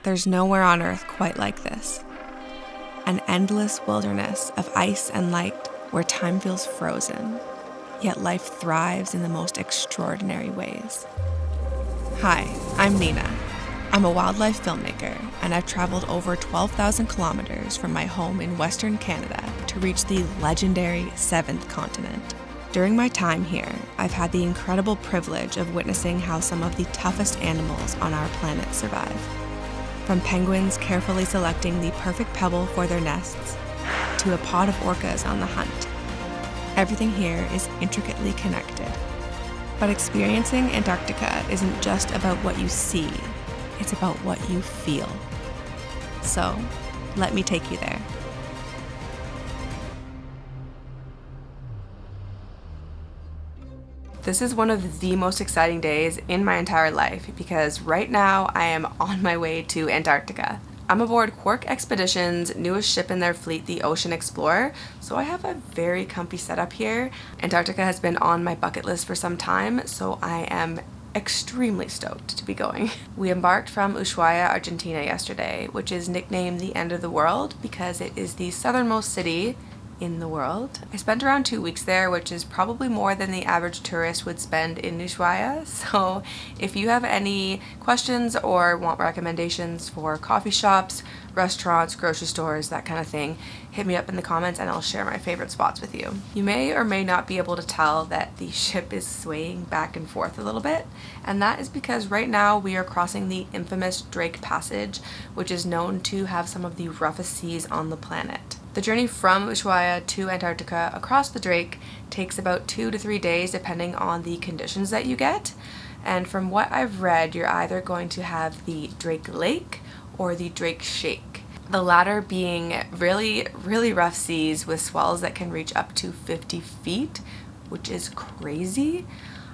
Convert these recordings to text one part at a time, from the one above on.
There's nowhere on Earth quite like this. An endless wilderness of ice and light where time feels frozen, yet life thrives in the most extraordinary ways. Hi, I'm Nina. I'm a wildlife filmmaker, and I've traveled over 12,000 kilometers from my home in Western Canada to reach the legendary 7th continent. During my time here, I've had the incredible privilege of witnessing how some of the toughest animals on our planet survive. From penguins carefully selecting the perfect pebble for their nests, to a pod of orcas on the hunt. Everything here is intricately connected. But experiencing Antarctica isn't just about what you see, it's about what you feel. So, let me take you there. This is one of the most exciting days in my entire life because right now I am on my way to Antarctica. I'm aboard Quark Expeditions' newest ship in their fleet, the Ocean Explorer, so I have a very comfy setup here. Antarctica has been on my bucket list for some time, so I am extremely stoked to be going. We embarked from Ushuaia, Argentina yesterday, which is nicknamed the end of the world because it is the southernmost city in the world. I spent around 2 weeks there, which is probably more than the average tourist would spend in Ushuaia. So if you have any questions or want recommendations for coffee shops, restaurants, grocery stores, that kind of thing, hit me up in the comments and I'll share my favorite spots with you. You may or may not be able to tell that the ship is swaying back and forth a little bit, and that is because right now we are crossing the infamous Drake Passage, which is known to have some of the roughest seas on the planet. The journey from Ushuaia to Antarctica across the Drake takes about 2 to 3 days depending on the conditions that you get. And from what I've read, you're either going to have the Drake Lake or the Drake Shake. The latter being really, really rough seas with swells that can reach up to 50 feet, which is crazy.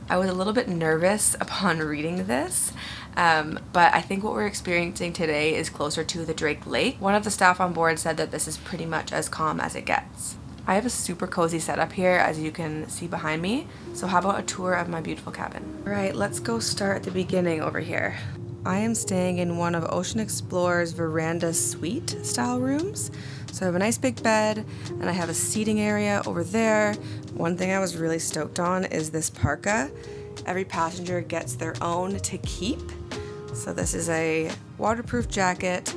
I was a little bit nervous upon reading this, but I think what we're experiencing today is closer to the Drake Lake. One of the staff on board said that this is pretty much as calm as it gets. I have a super cozy setup here, as you can see behind me, so how about a tour of my beautiful cabin? Alright, let's go start at the beginning over here. I am staying in one of Ocean Explorer's veranda suite style rooms. So I have a nice big bed and I have a seating area over there. One thing I was really stoked on is this parka. Every passenger gets their own to keep. So this is a waterproof jacket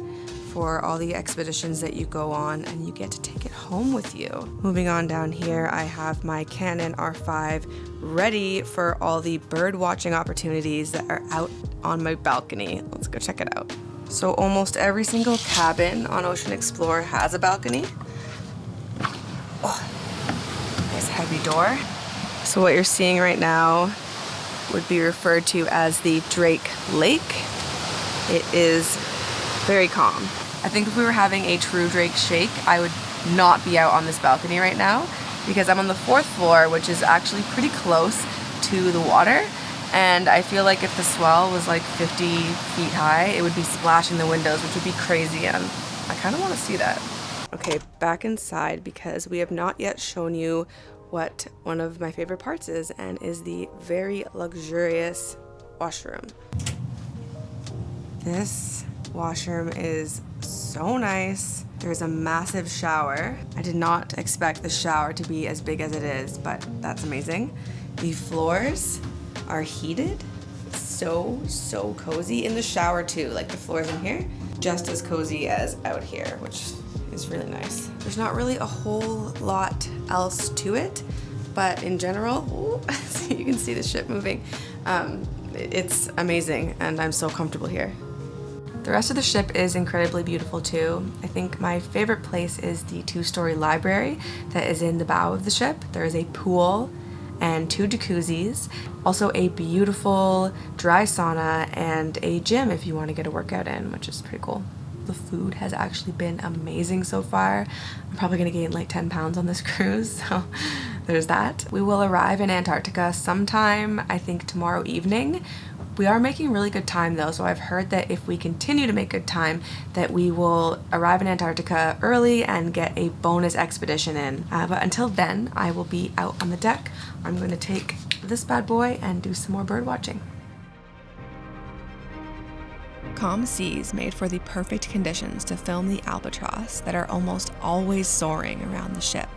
for all the expeditions that you go on, and you get to take it home with you. Moving on down here, I have my Canon R5 ready for all the bird watching opportunities that are out on my balcony. Let's go check it out. So almost every single cabin on Ocean Explorer has a balcony. Oh, nice heavy door. So what you're seeing right now would be referred to as the Drake Lake. It is very calm. I think if we were having a true Drake Shake, I would not be out on this balcony right now because I'm on the 4th floor, which is actually pretty close to the water. And I feel like if the swell was like 50 feet high, it would be splashing the windows, which would be crazy, and I kind of want to see that. Okay, back inside because we have not yet shown you what one of my favorite parts is, and is the very luxurious washroom. This washroom is so nice. There's a massive shower. I did not expect the shower to be as big as it is, but that's amazing. The floors are heated. So cozy. In the shower too, like the floors in here, just as cozy as out here, which is really nice. There's not really a whole lot else to it, but in general, so you can see the ship moving. It's amazing, and I'm so comfortable here. The rest of the ship is incredibly beautiful too. I think my favorite place is the 2-story library that is in the bow of the ship. There is a pool and 2 jacuzzis, also a beautiful dry sauna and a gym if you want to get a workout in, which is pretty cool. The food has actually been amazing so far. I'm probably gonna gain like 10 pounds on this cruise, so there's that. We will arrive in Antarctica sometime, I think tomorrow evening. We are making really good time though, so I've heard that if we continue to make good time, that we will arrive in Antarctica early and get a bonus expedition in. But until then, I will be out on the deck. I'm going to take this bad boy and do some more bird watching. Calm seas made for the perfect conditions to film the albatross that are almost always soaring around the ship.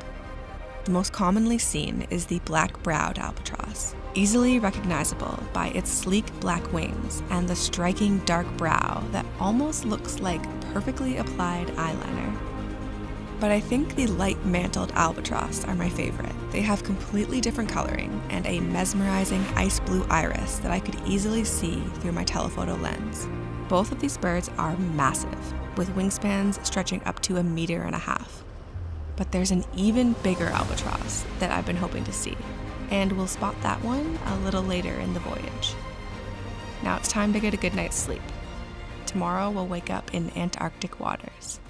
The most commonly seen is the black-browed albatross, easily recognizable by its sleek black wings and the striking dark brow that almost looks like perfectly applied eyeliner. But I think the light-mantled albatross are my favorite. They have completely different coloring and a mesmerizing ice blue iris that I could easily see through my telephoto lens. Both of these birds are massive, with wingspans stretching up to 1.5 meters. But there's an even bigger albatross that I've been hoping to see, and we'll spot that one a little later in the voyage. Now it's time to get a good night's sleep. Tomorrow we'll wake up in Antarctic waters.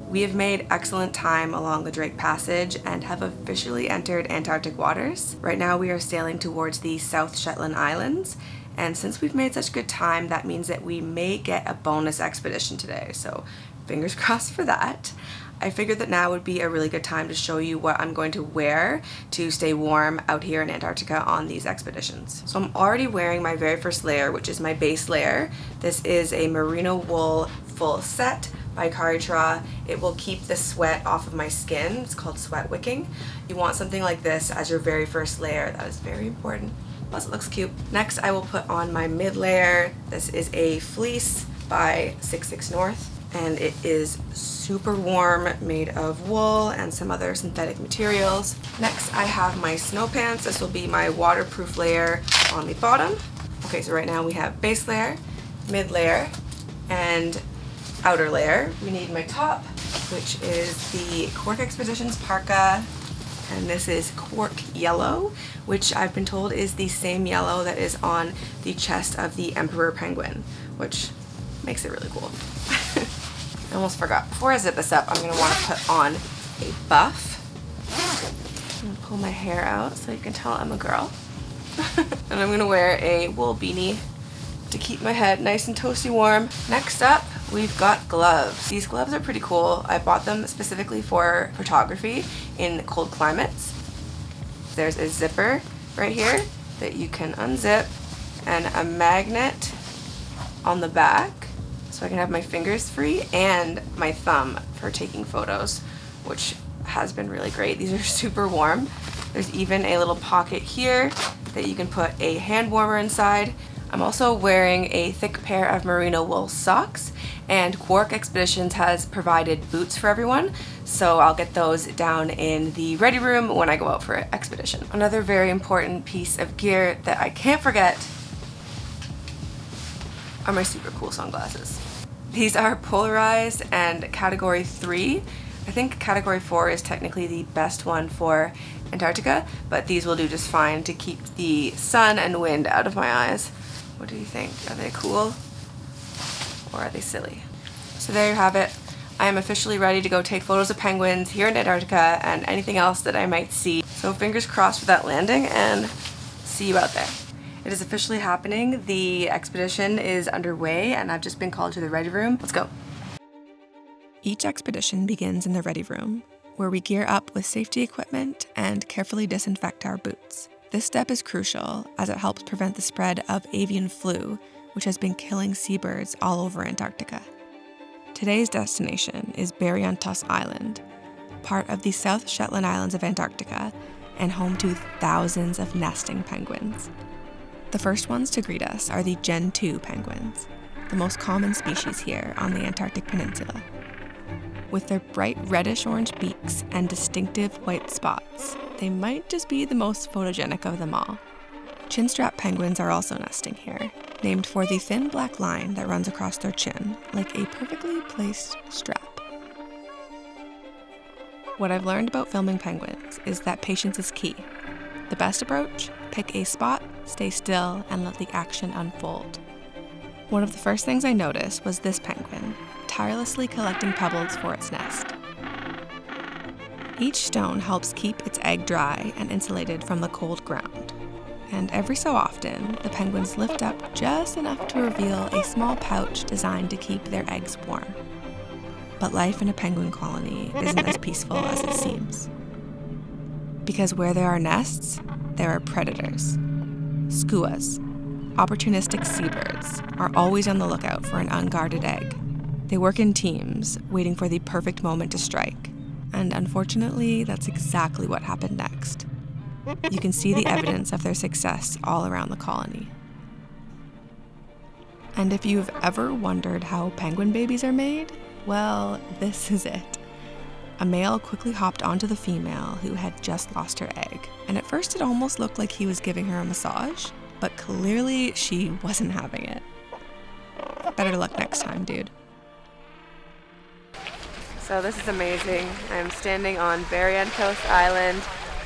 We have made excellent time along the Drake Passage and have officially entered Antarctic waters. Right now we are sailing towards the South Shetland Islands, and since we've made such good time, that means that we may get a bonus expedition today, so fingers crossed for that. I figured that now would be a really good time to show you what I'm going to wear to stay warm out here in Antarctica on these expeditions. So I'm already wearing my very first layer, which is my base layer. This is a merino wool full set by Caritra. It will keep the sweat off of my skin. It's called sweat wicking. You want something like this as your very first layer. That is very important. Plus it looks cute. Next I will put on my mid layer. This is a fleece by 66 North, and it is super warm, made of wool and some other synthetic materials. Next I have my snow pants. This will be my waterproof layer on the bottom. Okay, so right now we have base layer, mid layer, and outer layer. We need my top, which is the Quark Expeditions parka, and this is Quark Yellow, which I've been told is the same yellow that is on the chest of the Emperor penguin, which makes it really cool. I almost forgot. Before I zip this up, I'm going to want to put on a buff. I'm going to pull my hair out so you can tell I'm a girl. And I'm going to wear a wool beanie to keep my head nice and toasty warm. Next up, we've got gloves. These gloves are pretty cool. I bought them specifically for photography in cold climates. There's a zipper right here that you can unzip and a magnet on the back so I can have my fingers free and my thumb for taking photos, which has been really great. These are super warm. There's even a little pocket here that you can put a hand warmer inside. I'm also wearing a thick pair of merino wool socks, and Quark Expeditions has provided boots for everyone, so I'll get those down in the ready room when I go out for an expedition. Another very important piece of gear that I can't forget are my super cool sunglasses. These are polarized and category 3. I think category 4 is technically the best one for Antarctica, but these will do just fine to keep the sun and wind out of my eyes. What do you think? Are they cool or are they silly? So there you have it. I am officially ready to go take photos of penguins here in Antarctica and anything else that I might see. So fingers crossed for that landing, and see you out there. It is officially happening. The expedition is underway and I've just been called to the ready room. Let's go. Each expedition begins in the ready room, where we gear up with safety equipment and carefully disinfect our boots. This step is crucial as it helps prevent the spread of avian flu, which has been killing seabirds all over Antarctica. Today's destination is Bancroft Island, part of the South Shetland Islands of Antarctica, and home to thousands of nesting penguins. The first ones to greet us are the Gen 2 penguins, the most common species here on the Antarctic Peninsula. With their bright reddish-orange beaks and distinctive white spots, they might just be the most photogenic of them all. Chinstrap penguins are also nesting here, named for the thin black line that runs across their chin, like a perfectly placed strap. What I've learned about filming penguins is that patience is key. The best approach? Pick a spot, stay still, and let the action unfold. One of the first things I noticed was this penguin, tirelessly collecting pebbles for its nest. Each stone helps keep its egg dry and insulated from the cold ground. And every so often, the penguins lift up just enough to reveal a small pouch designed to keep their eggs warm. But life in a penguin colony isn't as peaceful as it seems. Because where there are nests, there are predators. Skuas, opportunistic seabirds, are always on the lookout for an unguarded egg. They work in teams, waiting for the perfect moment to strike. And unfortunately, that's exactly what happened next. You can see the evidence of their success all around the colony. And if you've ever wondered how penguin babies are made, well, this is it. A male quickly hopped onto the female who had just lost her egg. And at first it almost looked like he was giving her a massage, but clearly she wasn't having it. Better luck next time, dude. So this is amazing. I'm standing on Berrien Coast Island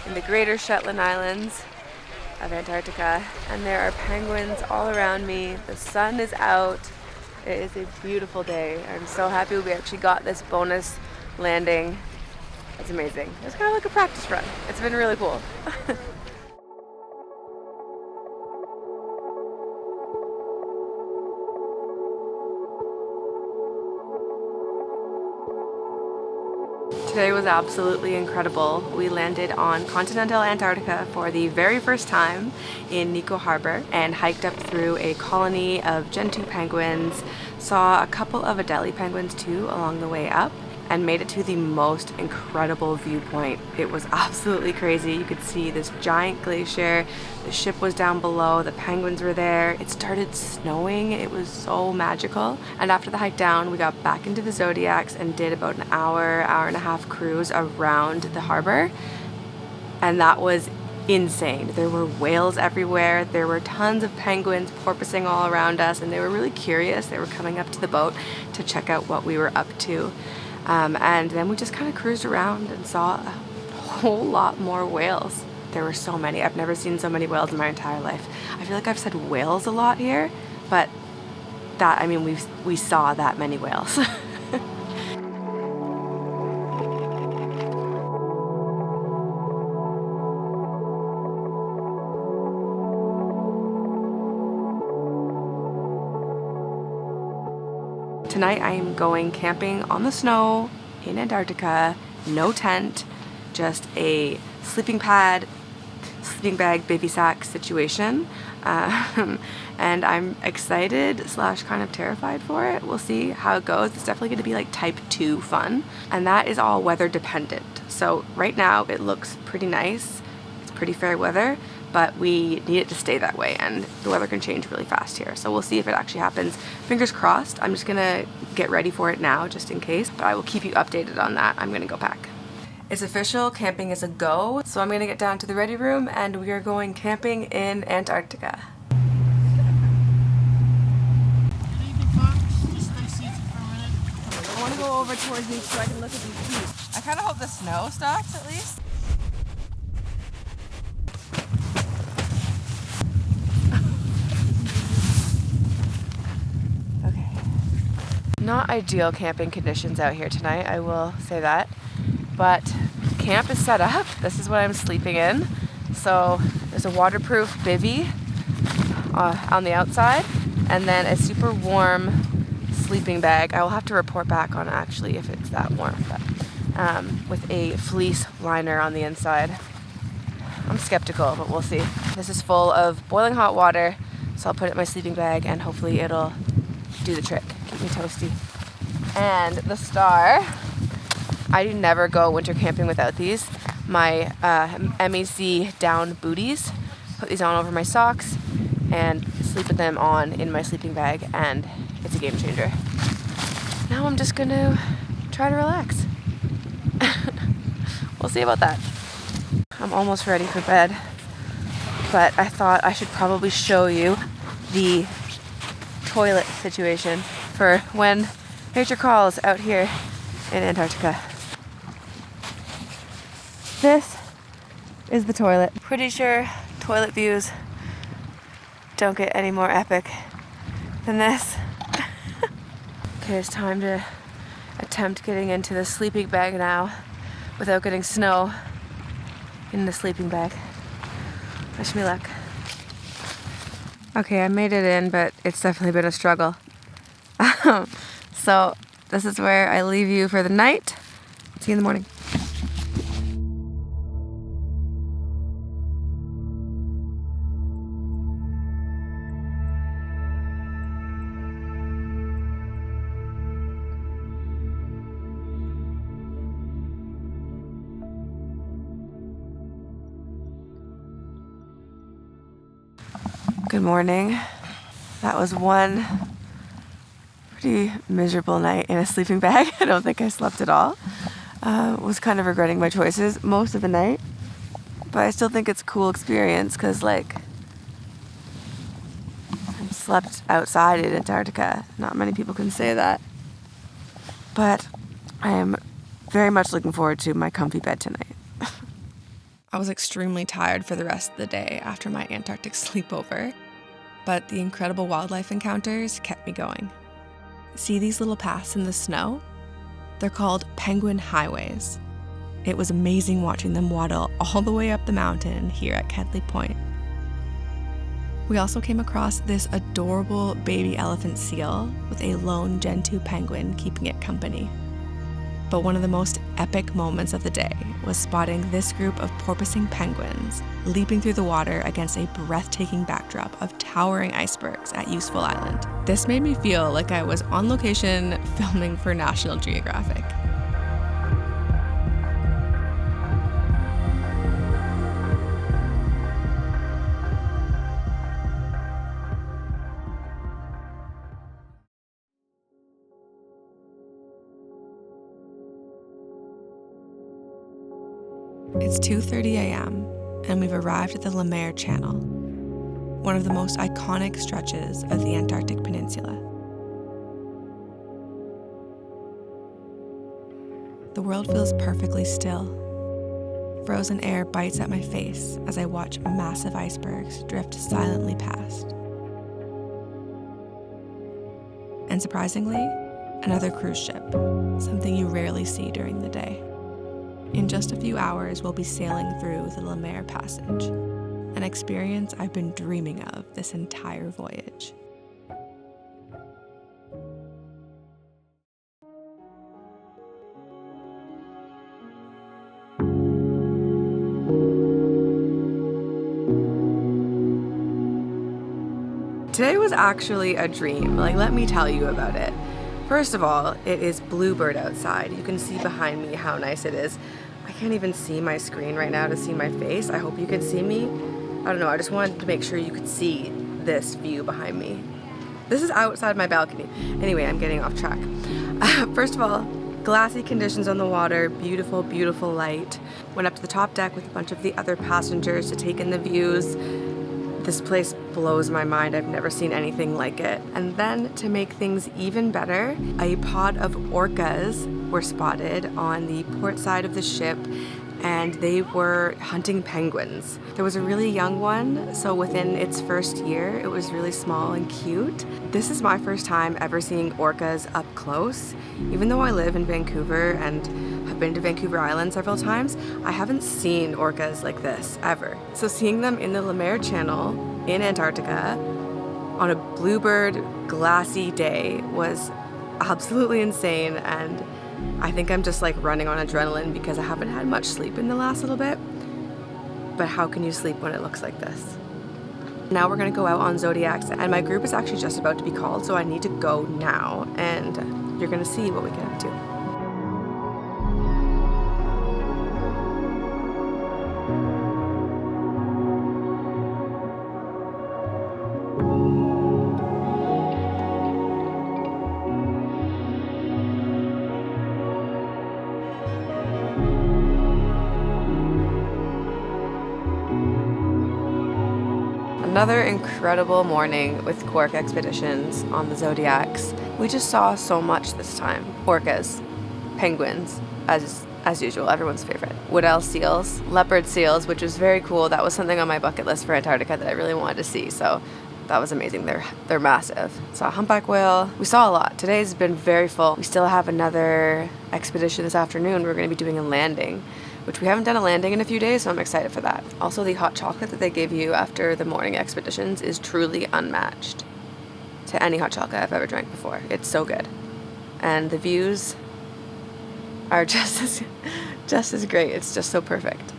in the Greater Shetland Islands of Antarctica, and there are penguins all around me. The sun is out. It is a beautiful day. I'm so happy we actually got this bonus landing. It's amazing. It's kind of like a practice run. It's been really cool. Today was absolutely incredible. We landed on continental Antarctica for the very first time in Neko Harbour and hiked up through a colony of Gentoo penguins, saw a couple of Adelie penguins too along the way up, and made it to the most incredible viewpoint. It was absolutely crazy. You could see this giant glacier, the ship was down below, the penguins were there, it started snowing, it was so magical. And after the hike down, we got back into the Zodiacs and did about an hour and a half cruise around the harbour, and that was insane. There were whales everywhere, there were tons of penguins porpoising all around us, and they were really curious. They were coming up to the boat to check out what we were up to. And then we just kind of cruised around and saw a whole lot more whales. There were so many. I've never seen so many whales in my entire life. I feel like I've said whales a lot here, but that, I mean, we saw that many whales. Tonight I am going camping on the snow in Antarctica, no tent, just a sleeping pad, sleeping bag, baby sack situation. And I'm excited / kind of terrified for it. We'll see how it goes. It's definitely going to be like type 2 fun, and that is all weather dependent. So right now it looks pretty nice. It's pretty fair weather, but we need it to stay that way, and the weather can change really fast here. So we'll see if it actually happens. Fingers crossed. I'm just gonna get ready for it now just in case, but I will keep you updated on that. I'm gonna go pack. It's official, camping is a go. So I'm gonna get down to the ready room and we are going camping in Antarctica. Good evening, folks. Just stay seated for a minute. I wanna go over towards these so I can look at these peaks. I kinda hope the snow stops at least. Not ideal camping conditions out here tonight, I will say that, but camp is set up. This is what I'm sleeping in. So there's a waterproof bivvy on the outside, and then a super warm sleeping bag. I will have to report back on actually if it's that warm, but with a fleece liner on the inside. I'm skeptical, but we'll see. This is full of boiling hot water, so I'll put it in my sleeping bag and hopefully it'll do the trick. Keep me toasty. And the Star, I do never go winter camping without these. My MEC down booties. Put these on over my socks and sleep with them on in my sleeping bag, and it's a game changer. Now I'm just gonna try to relax. We'll see about that. I'm almost ready for bed, but I thought I should probably show you the toilet situation for when nature calls out here in Antarctica. This is the toilet. Pretty sure toilet views don't get any more epic than this. Okay, it's time to attempt getting into the sleeping bag now without getting snow in the sleeping bag. Wish me luck. Okay, I made it in, but it's definitely been a struggle. So this is where I leave you for the night. See you in the morning. Good morning. That was one pretty miserable night in a sleeping bag. I don't think I slept at all. Was kind of regretting my choices most of the night. But I still think it's a cool experience because, like, I slept outside in Antarctica. Not many people can say that. But I am very much looking forward to my comfy bed tonight. I was extremely tired for the rest of the day after my Antarctic sleepover, but the incredible wildlife encounters kept me going. See these little paths in the snow? They're called penguin highways. It was amazing watching them waddle all the way up the mountain here at Kedley Point. We also came across this adorable baby elephant seal with a lone Gen 2 penguin keeping it company. But one of the most epic moments of the day was spotting this group of porpoising penguins leaping through the water against a breathtaking backdrop of towering icebergs at Useful Island. This made me feel like I was on location filming for National Geographic. It's 2:30 a.m. and we've arrived at the Lemaire Channel, one of the most iconic stretches of the Antarctic Peninsula. The world feels perfectly still. Frozen air bites at my face as I watch massive icebergs drift silently past. And surprisingly, another cruise ship, something you rarely see during the day. In just a few hours, we'll be sailing through the Lemaire Passage, an experience I've been dreaming of this entire voyage. Today was actually a dream. Let me tell you about it. First of all, it is bluebird outside. You can see behind me how nice it is. I can't even see my screen right now to see my face. I hope you could see me. I don't know, I just wanted to make sure you could see this view behind me. This is outside my balcony. Anyway, I'm getting off track. First of all, glassy conditions on the water, beautiful, beautiful light. Went up to the top deck with a bunch of the other passengers to take in the views. This place blows my mind. I've never seen anything like it. And then to make things even better, a pod of orcas were spotted on the port side of the ship and they were hunting penguins. There was a really young one, so within its first year, it was really small and cute. This is my first time ever seeing orcas up close. Even though I live in Vancouver and have been to Vancouver Island several times, I haven't seen orcas like this, ever. So seeing them in the Lemaire Channel in Antarctica on a bluebird, glassy day was absolutely insane, and I think I'm just running on adrenaline because I haven't had much sleep in the last little bit. But how can you sleep when it looks like this? Now we're gonna go out on Zodiacs, and my group is actually just about to be called, so I need to go now, and you're gonna see what we get up to. Another incredible morning with Quark Expeditions on the Zodiacs. We just saw so much this time. Orcas, penguins, as usual, everyone's favorite. Woodell seals, leopard seals, which was very cool. That was something on my bucket list for Antarctica that I really wanted to see, so that was amazing. They're massive. Saw a humpback whale. We saw a lot. Today's been very full. We still have another expedition this afternoon. We're going to be doing a landing, which we haven't done a landing in a few days, so I'm excited for that. Also, the hot chocolate that they give you after the morning expeditions is truly unmatched to any hot chocolate I've ever drank before. It's so good. and the views are just as great. It's just so perfect.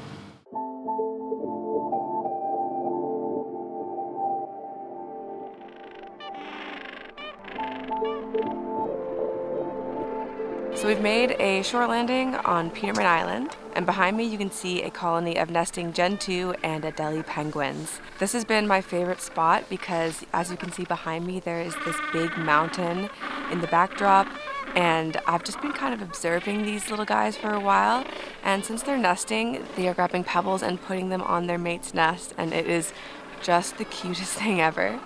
So we've made a shore landing on Petermann Island, and behind me you can see a colony of nesting Gen 2 and Adelie penguins. This has been my favorite spot because, as you can see behind me, there is this big mountain in the backdrop, and I've just been kind of observing these little guys for a while, and since they're nesting, they are grabbing pebbles and putting them on their mate's nest, and it is just the cutest thing ever.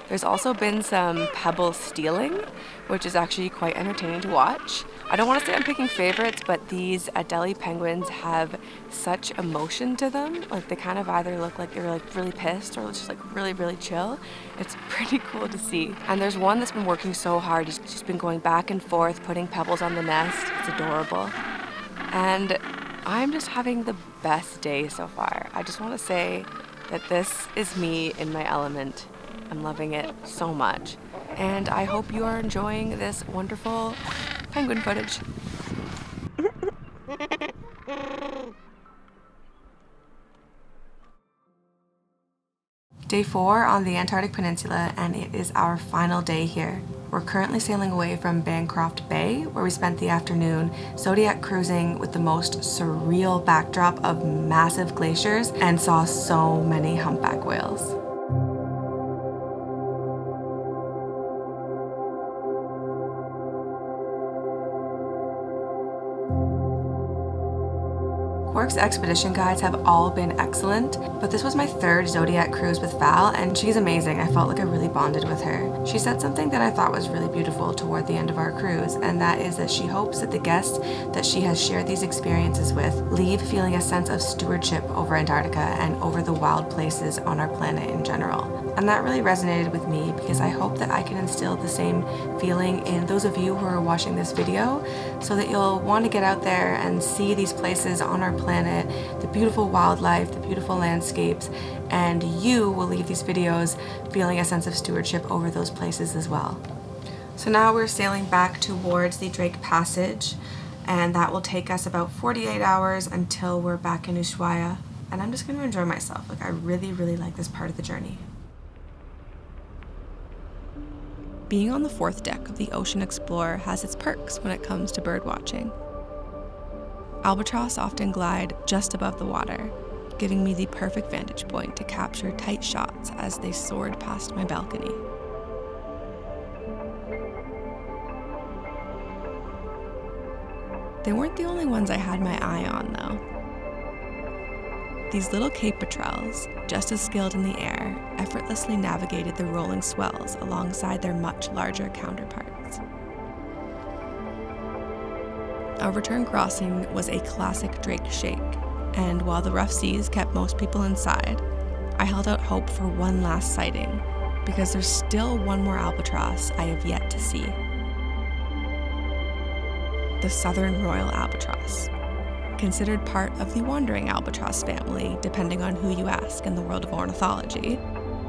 There's also been some pebble stealing, which is actually quite entertaining to watch. I don't want to say I'm picking favorites, but these Adelie penguins have such emotion to them. Like, they kind of either look like they're like really pissed or just like really, really chill. It's pretty cool to see. And there's one that's been working so hard. He's just been going back and forth, putting pebbles on the nest. It's adorable. And I'm just having the best day so far. I just want to say that this is me in my element. I'm loving it so much. And I hope you are enjoying this wonderful penguin footage. Day 4 on the Antarctic Peninsula, and it is our final day here. We're currently sailing away from Bancroft Bay, where we spent the afternoon Zodiac cruising with the most surreal backdrop of massive glaciers and saw so many humpback whales. Quark's expedition guides have all been excellent, but this was my third Zodiac cruise with Val, and she's amazing. I felt like I really bonded with her. She said something that I thought was really beautiful toward the end of our cruise, and that is that she hopes that the guests that she has shared these experiences with leave feeling a sense of stewardship over Antarctica and over the wild places on our planet in general. And that really resonated with me because I hope that I can instill the same feeling in those of you who are watching this video, so that you'll want to get out there and see these places on our planet, the beautiful wildlife, the beautiful landscapes, and you will leave these videos feeling a sense of stewardship over those places as well. So now we're sailing back towards the Drake Passage, and that will take us about 48 hours until we're back in Ushuaia, and I'm just going to enjoy myself. Like, I really, really like this part of the journey. Being on the 4th deck of the Ocean Explorer has its perks when it comes to bird watching. Albatross often glide just above the water, giving me the perfect vantage point to capture tight shots as they soared past my balcony. They weren't the only ones I had my eye on, though. These little Cape petrels, just as skilled in the air, effortlessly navigated the rolling swells alongside their much larger counterparts. Our return crossing was a classic Drake shake, and while the rough seas kept most people inside, I held out hope for one last sighting, because there's still one more albatross I have yet to see. The Southern Royal Albatross. Considered part of the wandering albatross family, depending on who you ask in the world of ornithology,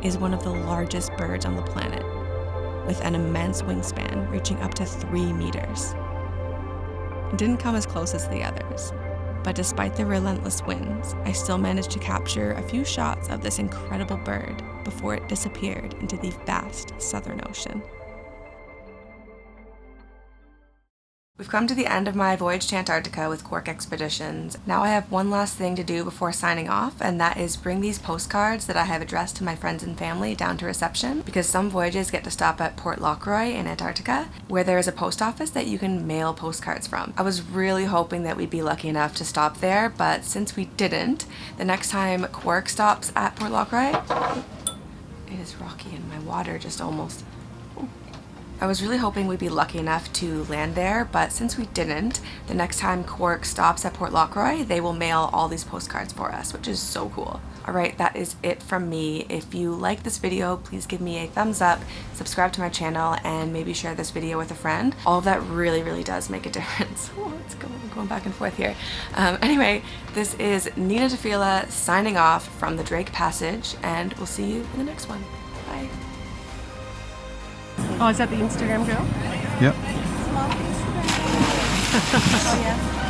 is one of the largest birds on the planet, with an immense wingspan reaching up to 3 meters. It didn't come as close as the others, but despite the relentless winds, I still managed to capture a few shots of this incredible bird before it disappeared into the vast Southern Ocean. We've come to the end of my voyage to Antarctica with Quark Expeditions. Now I have one last thing to do before signing off, and that is bring these postcards that I have addressed to my friends and family down to reception, because some voyages get to stop at Port Lockroy in Antarctica, where there is a post office that you can mail postcards from. I was really hoping that we'd be lucky enough to stop there, but since we didn't, the next time Quark stops at Port Lockroy, it is rocky and my water just almost... I was really hoping we'd be lucky enough to land there, but since we didn't, the next time Quark stops at Port Lockroy, they will mail all these postcards for us, which is so cool. Alright, that is it from me. If you like this video, please give me a thumbs up, subscribe to my channel, and maybe share this video with a friend. All of that really, really does make a difference. Oh, let's go, I'm going back and forth here. Anyway, this is Nina Tafila signing off from the Drake Passage, and we'll see you in the next one. Bye. Oh, is that the Instagram girl? Yep. Oh, yeah.